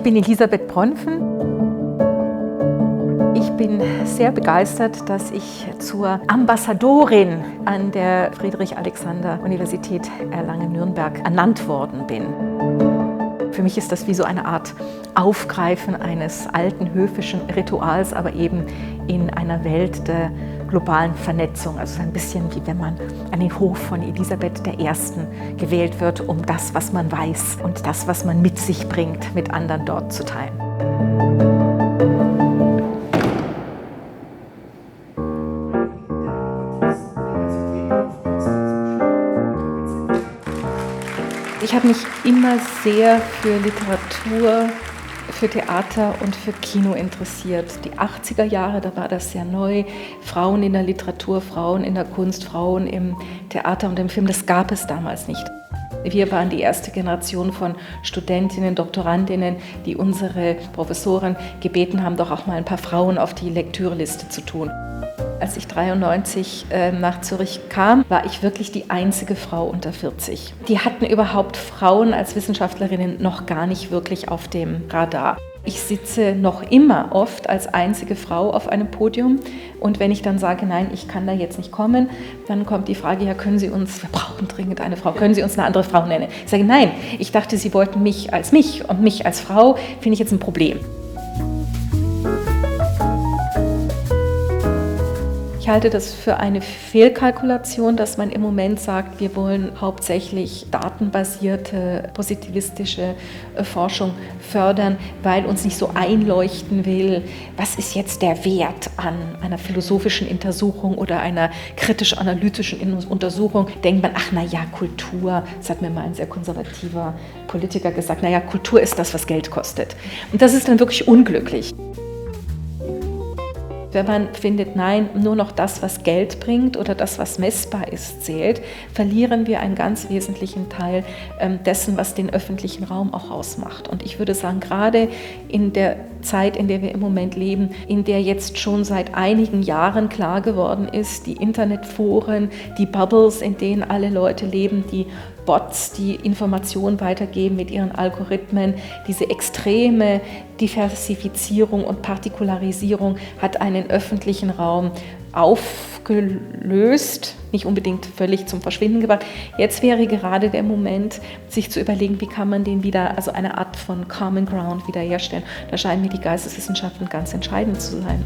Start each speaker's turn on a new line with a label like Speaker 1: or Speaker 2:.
Speaker 1: Ich bin Elisabeth Bronfen. Ich bin sehr begeistert, dass ich zur Ambassadorin an der Friedrich-Alexander-Universität Erlangen-Nürnberg ernannt worden bin. Für mich ist das wie so eine Art Aufgreifen eines alten höfischen Rituals, aber eben in einer Welt der globalen Vernetzung. Also ein bisschen wie wenn man an den Hof von Elisabeth I. gewählt wird, um das, was man weiß und das, was man mit sich bringt, mit anderen dort zu teilen. Ich habe mich immer sehr für Literatur, für Theater und für Kino interessiert. Die 80er Jahre, da war das sehr neu. Frauen in der Literatur, Frauen in der Kunst, Frauen im Theater und im Film, das gab es damals nicht. Wir waren die erste Generation von Studentinnen, Doktorandinnen, die unsere Professoren gebeten haben, doch auch mal ein paar Frauen auf die Lektüreliste zu tun. Als ich 1993 nach Zürich kam, war ich wirklich die einzige Frau unter 40. Die hatten überhaupt Frauen als Wissenschaftlerinnen noch gar nicht wirklich auf dem Radar. Ich sitze noch immer oft als einzige Frau auf einem Podium und wenn ich dann sage, nein, ich kann da jetzt nicht kommen, dann kommt die Frage, ja, wir brauchen dringend eine Frau, können Sie uns eine andere Frau nennen? Ich sage, nein, ich dachte, Sie wollten mich und mich als Frau finde ich jetzt ein Problem. Ich halte das für eine Fehlkalkulation, dass man im Moment sagt, wir wollen hauptsächlich datenbasierte, positivistische Forschung fördern, weil uns nicht so einleuchten will, was ist jetzt der Wert an einer philosophischen Untersuchung oder einer kritisch-analytischen Untersuchung. Denkt man, ach na ja, Kultur, das hat mir mal ein sehr konservativer Politiker gesagt, na ja, Kultur ist das, was Geld kostet. Und das ist dann wirklich unglücklich. Wenn man findet, nein, nur noch das, was Geld bringt oder das, was messbar ist, zählt, verlieren wir einen ganz wesentlichen Teil dessen, was den öffentlichen Raum auch ausmacht. Und ich würde sagen, gerade in der Zeit, in der wir im Moment leben, in der jetzt schon seit einigen Jahren klar geworden ist, die Internetforen, die Bubbles, in denen alle Leute leben, die Bots, die Informationen weitergeben mit ihren Algorithmen, diese extreme Diversifizierung und Partikularisierung hat einen öffentlichen Raum aufgelöst, nicht unbedingt völlig zum Verschwinden gebracht. Jetzt wäre gerade der Moment, sich zu überlegen, wie kann man den wieder, also eine Art von Common Ground wiederherstellen. Da scheinen mir die Geisteswissenschaften ganz entscheidend zu sein.